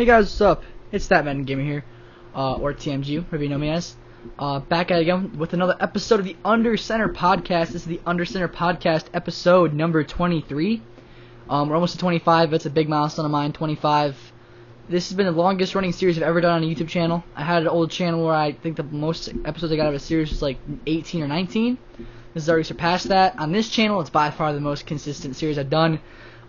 Hey guys, what's up? It's That Man Gamer here, or TMG, whatever you know me as. Back at it again with another episode of the Under Center Podcast. This is the Under Center Podcast episode number 23. We're almost to 25. That's a big milestone of mine, 25. This has been the longest running series I've ever done on a YouTube channel. I had an old channel where I think the most episodes I got out of a series was like 18 or 19. This has already surpassed that. On this channel, it's by far the most consistent series I've done.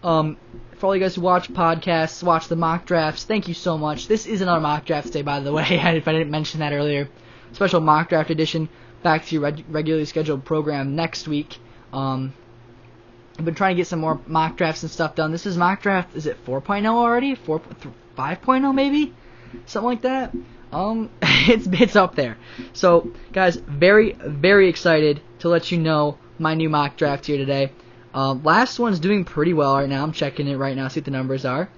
For all you guys who watch podcasts, watch the mock drafts, thank you so much. This is another mock draft day, by the way, if I didn't mention that earlier. Special mock draft edition, back to your regularly scheduled program next week. I've been trying to get some more mock drafts and stuff done. This is mock draft, is it 4.0 already? 5.0 maybe? Something like that. It's up there. So, guys, very, very excited to let you know my new mock draft here today. Last one's doing pretty well right now. I'm checking it right now, see what the numbers are.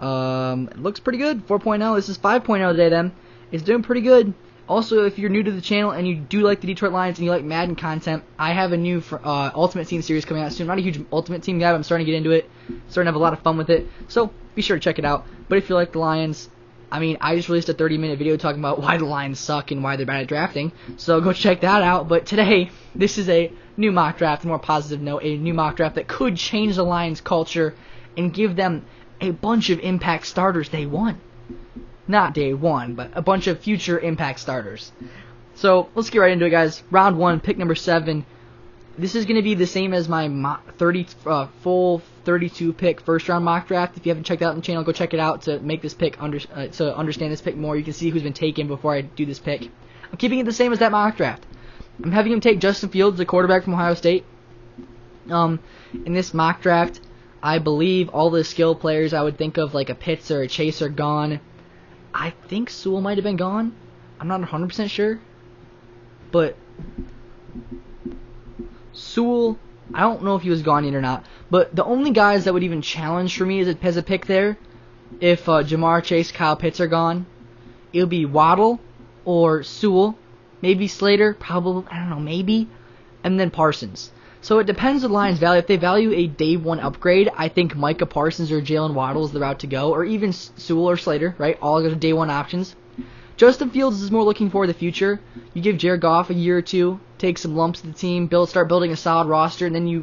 It looks pretty good. 4.0. This is 5.0 today then. It's doing pretty good. Also, if you're new to the channel and you do like the Detroit Lions and you like Madden content, I have a new Ultimate Team series coming out soon. I'm not a huge Ultimate Team guy, but I'm starting to get into it. Starting to have a lot of fun with it. So, be sure to check it out. But if you like the Lions, I just released a 30-minute video talking about why the Lions suck and why they're bad at drafting. So go check that out. But today, this is a new mock draft, a more positive note, a new mock draft that could change the Lions' culture and give them a bunch of impact starters day one. Not day one, but a bunch of future impact starters. So let's get right into it, guys. Round 1, pick number 7. This is going to be the same as my full 32 pick first round mock draft. If you haven't checked out the channel, go check it out to make this pick to understand this pick more. You can see who's been taken before I do this pick. I'm keeping it the same as that mock draft. I'm having him take Justin Fields, the quarterback from Ohio State. In this mock draft, I believe all the skill players I would think of, like a Pitts or a Chase, are gone. I think Sewell might have been gone. I'm not 100% sure, but Sewell, I don't know if he was gone yet or not, but the only guys that would even challenge for me as a pick there, if Jamar Chase, Kyle Pitts are gone, it would be Waddle or Sewell, maybe Slater, probably, I don't know, maybe, and then Parsons. So it depends on the Lions' value. If they value a day one upgrade, I think Micah Parsons or Jalen Waddle is the route to go, or even Sewell or Slater, right? All those are day one options. Justin Fields is more looking for the future. You give Jared Goff a year or two, take some lumps to the team, start building a solid roster, and then you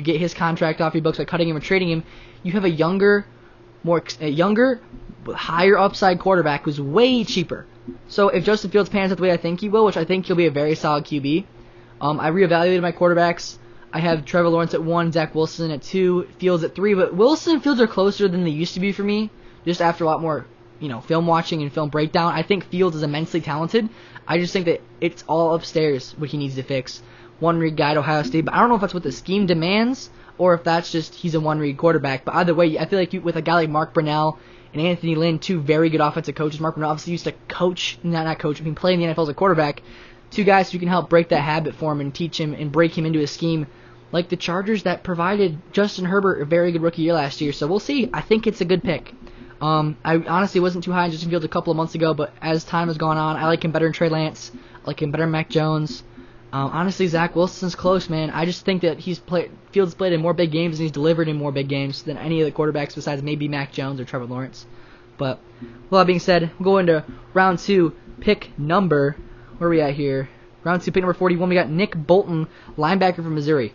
get his contract off your books by cutting him or trading him. You have a younger, higher upside quarterback who's way cheaper. So if Justin Fields pans out the way I think he will, which I think he'll be a very solid QB, I reevaluated my quarterbacks. I have Trevor Lawrence at 1, Zach Wilson at 2, Fields at 3, but Wilson and Fields are closer than they used to be for me, just after a lot more film watching and film breakdown. I think Fields is immensely talented. I just think that it's all upstairs what he needs to fix. One-read guy at Ohio State, but I don't know if that's what the scheme demands or if that's just he's a one-read quarterback. But either way, I feel like with a guy like Mark Brunell and Anthony Lynn, two very good offensive coaches. Mark Brunell obviously used to play in the NFL as a quarterback. Two guys who can help break that habit for him and teach him and break him into a scheme like the Chargers that provided Justin Herbert a very good rookie year last year. So we'll see. I think it's a good pick. I honestly wasn't too high on Justin Fields a couple of months ago, but as time has gone on, I like him better than Trey Lance. I like him better than Mac Jones. Honestly, Zach Wilson's close, man. I just think that Fields played in more big games and he's delivered in more big games than any of the quarterbacks besides maybe Mac Jones or Trevor Lawrence. But with that being said, we'll go into round 2, pick number, where are we at here? Round 2, pick number 41. We got Nick Bolton, linebacker from Missouri.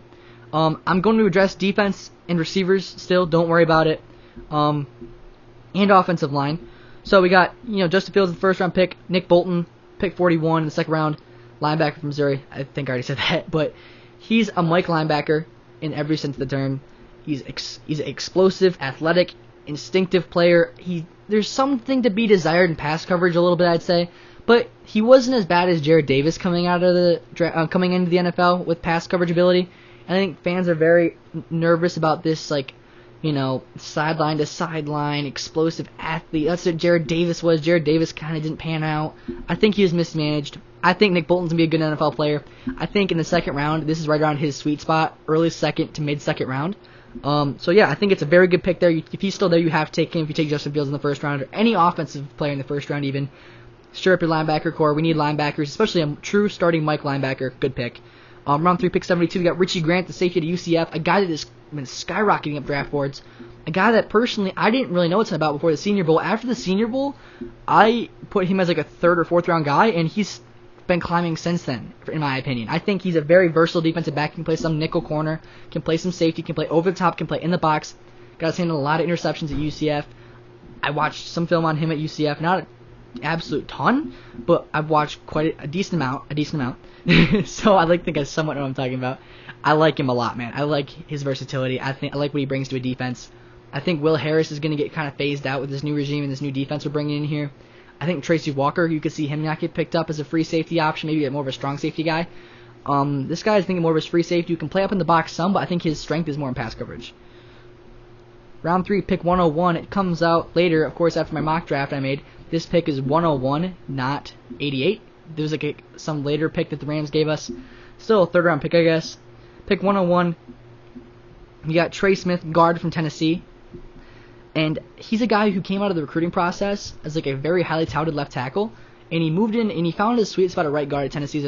I'm going to address defense and receivers still. Don't worry about it. And offensive line. So we got, Justin Fields in the first round pick, Nick Bolton, pick 41 in the second round, linebacker from Missouri. I think I already said that, but he's a Mike linebacker in every sense of the term. He's an explosive, athletic, instinctive player. There's something to be desired in pass coverage a little bit, I'd say, but he wasn't as bad as Jared Davis coming into the NFL with pass coverage ability. I think fans are very nervous about this, sideline to sideline, explosive athlete. That's what Jared Davis was. Jared Davis kind of didn't pan out. I think he was mismanaged. I think Nick Bolton's going to be a good NFL player. I think in the second round, this is right around his sweet spot, early second to mid-second round. So yeah, I think it's a very good pick there. If he's still there, you have to take him. If you take Justin Fields in the first round, or any offensive player in the first round even, stir up your linebacker core. We need linebackers, especially a true starting Mike linebacker. Good pick. Round 3, pick 72, we got Richie Grant, the safety to UCF, a guy that has been skyrocketing up draft boards, a guy that personally I didn't really know what's about before the Senior Bowl. After the Senior Bowl, I put him as like a 3rd or 4th round guy, and he's been climbing since then, in my opinion. I think he's a very versatile defensive back. Can play some nickel corner, can play some safety, can play over the top, can play in the box. Got his hand on a lot of interceptions at UCF. I watched some film on him at UCF, not an absolute ton, but I've watched quite a decent amount. So I think I somewhat know what I'm talking about. I like him a lot, man. I like his versatility. I like what he brings to a defense. I think Will Harris is going to get kind of phased out with this new regime and this new defense we're bringing in here. I think Tracy Walker, you could see him not get picked up as a free safety option, maybe get more of a strong safety guy. This guy is thinking more of a free safety who can play up in the box some, but I think his strength is more in pass coverage. Round 3, pick 101. It comes out later, of course, after my mock draft I made. This pick is 101, not 88. There was some later pick that the Rams gave us. Still a 3rd round pick, I guess. Pick 101. We got Trey Smith, guard from Tennessee. And he's a guy who came out of the recruiting process as like a very highly touted left tackle, and he moved in and he found his sweet spot at right guard at Tennessee.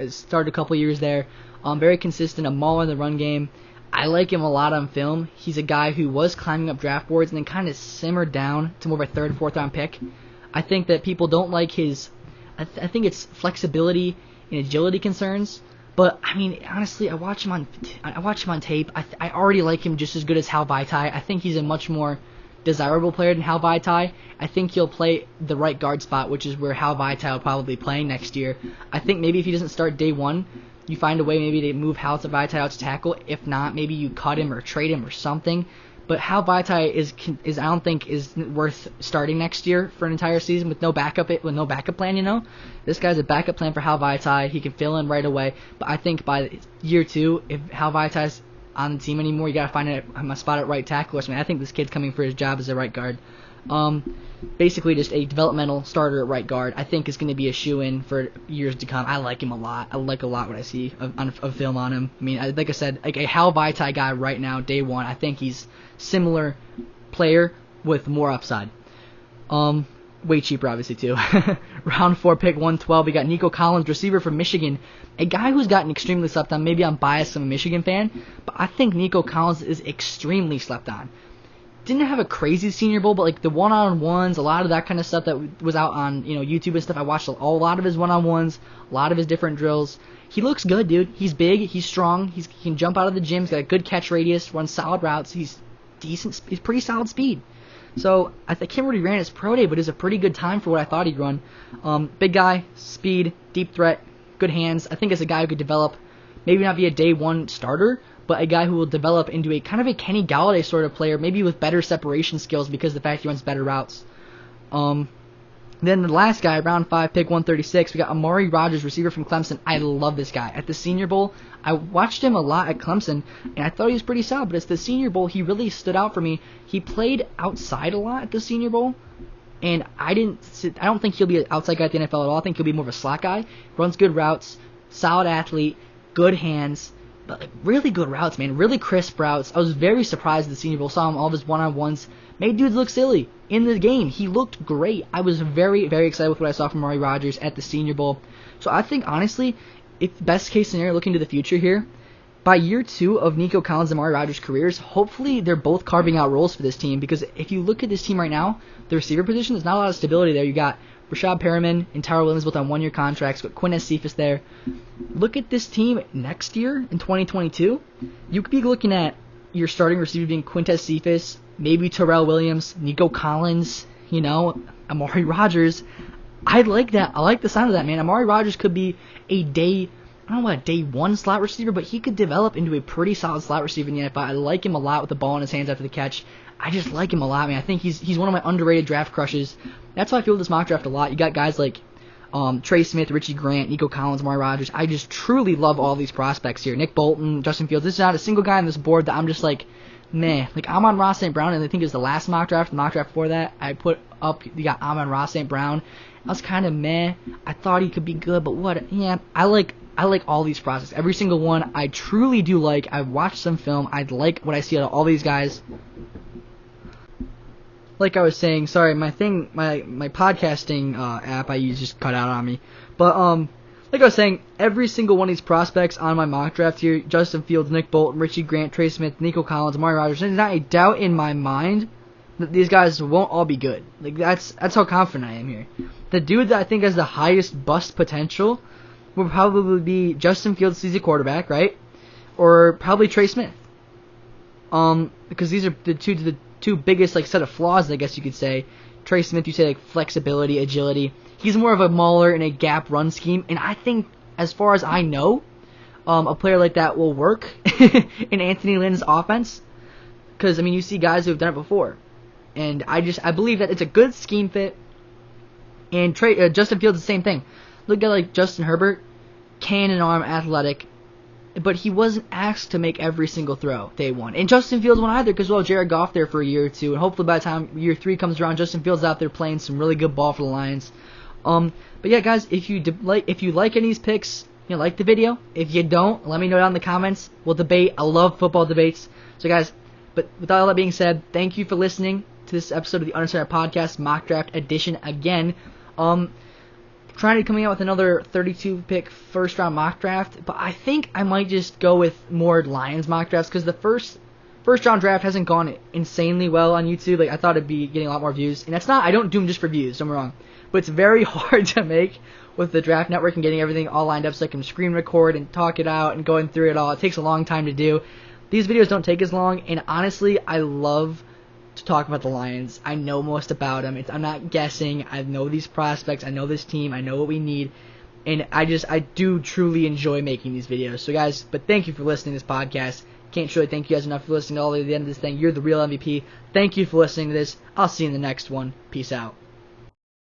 Started a couple years there. Very consistent, a mauler in the run game. I like him a lot on film. He's a guy who was climbing up draft boards and then kind of simmered down to more of a 3rd, 4th round pick. I think that people don't like his. I think it's flexibility and agility concerns. But I mean, honestly, I watch him on tape. I already like him just as good as Hal Vaitai. I think he's a much more desirable player than Hal Vaitai. I think he'll play the right guard spot, which is where Hal Vaitai will probably be playing next year. I think maybe if he doesn't start day one, you find a way maybe to move Hal to Vaitai out to tackle. If not, maybe you cut him or trade him or something. But Hal Vaitai is I don't think is worth starting next year for an entire season with no backup plan. You know, this guy's a backup plan for Hal Vaitai. He can fill in right away. But I think by year 2, if Hal Vaitai's on the team anymore, you gotta find a spot at right tackle. I mean, I think this kid's coming for his job as a right guard. Basically just a developmental starter at right guard. I think is going to be a shoe-in for years to come. I like him a lot. I like a lot what I see of film on him. I mean, like I said, like a Hal Vaitai guy right now, day one. I think he's similar player with more upside. Way cheaper, obviously, too. Round 4, pick 112. We got Nico Collins, receiver from Michigan. A guy who's gotten extremely slept on. Maybe I'm biased. I'm a Michigan fan. But I think Nico Collins is extremely slept on. Didn't have a crazy Senior Bowl, but like the one-on-ones, a lot of that kind of stuff that was out on YouTube and stuff. I watched a lot of his one-on-ones, a lot of his different drills. He looks good, dude. He's big. He's strong. He can jump out of the gym. He's got a good catch radius, runs solid routes. He's decent. He's pretty solid speed. So I can't remember what he ran his pro day, but it's a pretty good time for what I thought he'd run. Big guy, speed, deep threat, good hands. I think as a guy who could develop, maybe not be a day one starter, but a guy who will develop into a kind of a Kenny Galladay sort of player, maybe with better separation skills because of the fact he runs better routes. Then the last guy, round 5, pick 136, we got Amari Rodgers, receiver from Clemson. I love this guy. At the Senior Bowl, I watched him a lot at Clemson, and I thought he was pretty solid, but at the Senior Bowl, he really stood out for me. He played outside a lot at the Senior Bowl, and I don't think he'll be an outside guy at the NFL at all. I think he'll be more of a slot guy. Runs good routes, solid athlete, good hands, but like really good routes, man. Really crisp routes. I was very surprised at the Senior Bowl. Saw him all of his one-on-ones. Made dudes look silly in the game. He looked great. I was very, very excited with what I saw from Amari Rodgers at the Senior Bowl. So I think, honestly, if best case scenario, looking to the future here, by year 2 of Nico Collins and Amari Rodgers' careers, hopefully they're both carving out roles for this team. Because if you look at this team right now, the receiver position, there's not a lot of stability there. You got Rashad Perriman and Tyrell Williams both on 1-year contracts, but Quintez Cephas there. Look at this team next year in 2022. You could be looking at your starting receiver being Quintez Cephas, maybe Tyrell Williams, Nico Collins, Amari Rodgers. I like that. I like the sound of that, man. Amari Rodgers could be a day 1 slot receiver, but he could develop into a pretty solid slot receiver in the NFL. I like him a lot with the ball in his hands after the catch. I just like him a lot, man. I think he's one of my underrated draft crushes. That's why I feel this mock draft a lot. You got guys like Trey Smith, Richie Grant, Nico Collins, Amari Rodgers. I just truly love all these prospects here. Nick Bolton, Justin Fields. This is not a single guy on this board that I'm just like, meh. Like Amon-Ra St. Brown, and I think it was the last mock draft. The mock draft before that, I put up, you got Amon-Ra St. Brown. I was kind of meh. I thought he could be good, but what? Yeah, I like all these prospects. Every single one, I truly do like. I've watched some film. I like what I see out of all these guys. Like I was saying, sorry, my podcasting app I use just cut out on me. But like I was saying, every single one of these prospects on my mock draft here, Justin Fields, Nick Bolton, Richie Grant, Trey Smith, Nico Collins, Amari Rodgers, there's not a doubt in my mind that these guys won't all be good. Like, that's how confident I am here. The dude that I think has the highest bust potential will probably be Justin Fields, he's a quarterback, right? Or probably Trey Smith. Because these are the two biggest like set of flaws, I guess you could say. Trey Smith, you say like flexibility, agility. He's more of a mauler in a gap run scheme, and I think, as far as I know, a player like that will work in Anthony Lynn's offense. Because, I mean, you see guys who have done it before. And I believe that it's a good scheme fit. And Justin Fields, the same thing. Look at like Justin Herbert, cannon arm, athletic, but he wasn't asked to make every single throw day one. And Justin Fields won't either, because Jared Goff there for a year or two, and hopefully by the time year 3 comes around, Justin Fields out there playing some really good ball for the Lions. But yeah, guys, if you like any of these picks, like the video. If you don't, let me know down in the comments. We'll debate. I love football debates. So guys, but with all that being said, thank you for listening to this episode of the Untitled Podcast Mock Draft Edition again. Trying to coming out with another 32 pick first round mock draft, but I think I might just go with more Lions mock drafts, because the first round draft hasn't gone insanely well on YouTube. Like, I thought it'd be getting a lot more views, and I don't do them just for views, don't get me wrong, but it's very hard to make with the Draft Network and getting everything all lined up so I can screen record and talk it out and going through it all. It takes a long time to do. These videos don't take as long, and honestly, I love to talk about the Lions. I know most about them. I'm not guessing. I know these prospects. I know this team. I know what we need. And I do truly enjoy making these videos. So guys, but thank you for listening to this podcast. Can't truly thank you guys enough for listening all the way to the end of this thing. You're the real MVP. Thank you for listening to this. I'll see you in the next one. Peace out.